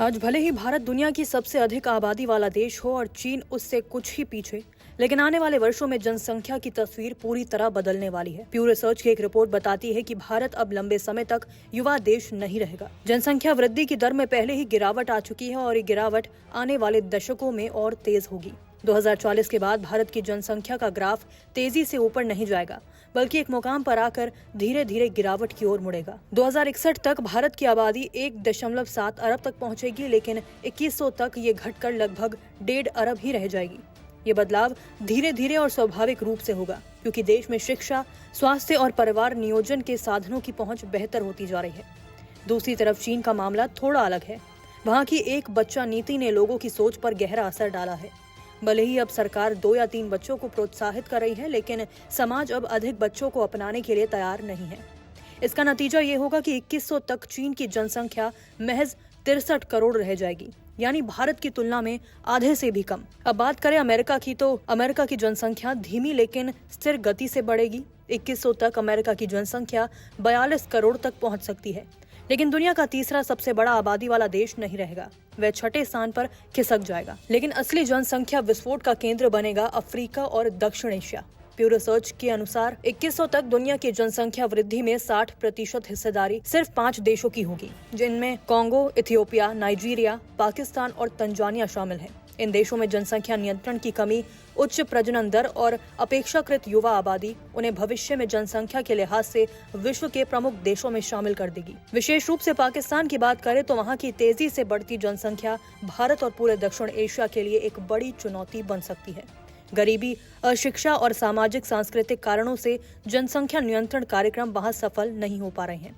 आज भले ही भारत दुनिया की सबसे अधिक आबादी वाला देश हो और चीन उससे कुछ ही पीछे, लेकिन आने वाले वर्षों में जनसंख्या की तस्वीर पूरी तरह बदलने वाली है। प्यू रिसर्च की एक रिपोर्ट बताती है कि भारत अब लंबे समय तक युवा देश नहीं रहेगा। जनसंख्या वृद्धि की दर में पहले ही गिरावट आ चुकी है और ये गिरावट आने वाले दशकों में और तेज होगी। 2040 के बाद भारत की जनसंख्या का ग्राफ तेजी से ऊपर नहीं जाएगा, बल्कि एक मुकाम पर आकर धीरे धीरे गिरावट की ओर मुड़ेगा। 2061 तक भारत की आबादी 1.7 अरब तक पहुंचेगी, लेकिन 2100 तक ये घटकर लगभग 1.5 अरब ही रह जाएगी। ये बदलाव धीरे धीरे और स्वाभाविक रूप से होगा, क्योंकि देश में शिक्षा, स्वास्थ्य और परिवार नियोजन के साधनों की पहुंच बेहतर होती जा रही है। दूसरी तरफ चीन का मामला थोड़ा अलग है। वहाँ की एक बच्चा नीति ने लोगों की सोच पर गहरा असर डाला है। भले ही अब सरकार 2 या 3 बच्चों को प्रोत्साहित कर रही है, लेकिन समाज अब अधिक बच्चों को अपनाने के लिए तैयार नहीं है। इसका नतीजा ये होगा कि 2100 तक चीन की जनसंख्या महज 63 करोड़ रह जाएगी, यानी भारत की तुलना में आधे से भी कम। अब बात करें अमेरिका की, तो अमेरिका की जनसंख्या धीमी लेकिन स्थिर गति से बढ़ेगी। 2100 तक अमेरिका की जनसंख्या 42 करोड़ तक पहुंच सकती है, लेकिन दुनिया का तीसरा सबसे बड़ा आबादी वाला देश नहीं रहेगा। वह 6ठे स्थान पर खिसक जाएगा। लेकिन असली जनसंख्या विस्फोट का केंद्र बनेगा अफ्रीका और दक्षिण एशिया। प्यू रिसर्च के अनुसार 2100 तक दुनिया की जनसंख्या वृद्धि में 60% हिस्सेदारी सिर्फ 5 देशों की होगी, जिनमें कांगो, इथियोपिया, नाइजीरिया, पाकिस्तान और तंजानिया शामिल हैं। इन देशों में जनसंख्या नियंत्रण की कमी, उच्च प्रजनन दर और अपेक्षाकृत युवा आबादी उन्हें भविष्य में जनसंख्या के लिहाज से विश्व के प्रमुख देशों में शामिल कर देगी। विशेष रूप से पाकिस्तान की बात करें तो वहाँ की तेजी से बढ़ती जनसंख्या भारत और पूरे दक्षिण एशिया के लिए एक बड़ी चुनौती बन सकती है। गरीबी, अशिक्षा और सामाजिक सांस्कृतिक कारणों से जनसंख्या नियंत्रण कार्यक्रम वहाँ सफल नहीं हो पा रहे हैं।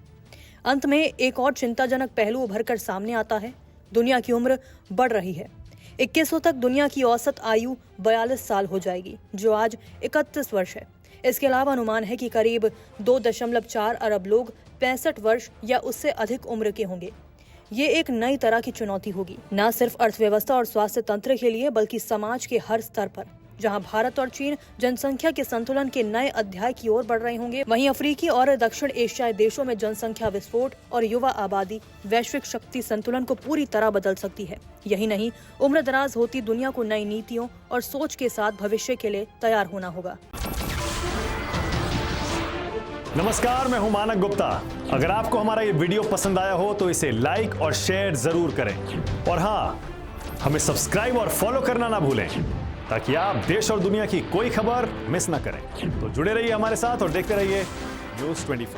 अंत में एक और चिंताजनक पहलू उभर कर सामने आता है। दुनिया की उम्र बढ़ रही है। 2100 तक दुनिया की औसत आयु 42 साल हो जाएगी, जो आज 31 वर्ष है। इसके अलावा अनुमान है कि करीब 2.4 अरब लोग 65 वर्ष या उससे अधिक उम्र के होंगे। ये एक नई तरह की चुनौती होगी, न सिर्फ अर्थव्यवस्था और स्वास्थ्य तंत्र के लिए, बल्कि समाज के हर स्तर पर। जहां भारत और चीन जनसंख्या के संतुलन के नए अध्याय की ओर बढ़ रहे होंगे, वहीं अफ्रीकी और दक्षिण एशियाई देशों में जनसंख्या विस्फोट और युवा आबादी वैश्विक शक्ति संतुलन को पूरी तरह बदल सकती है। यही नहीं, उम्र दराज होती दुनिया को नई नीतियों और सोच के साथ भविष्य के लिए तैयार होना होगा। नमस्कार, मैं हूं मानक गुप्ता। अगर आपको हमारा ये वीडियो पसंद आया हो तो इसे लाइक और शेयर जरूर करें, और हाँ, हमें सब्सक्राइब और फॉलो करना ना भूलें, ताकि आप देश और दुनिया की कोई खबर मिस ना करें। तो जुड़े रहिए हमारे साथ और देखते रहिए News 24।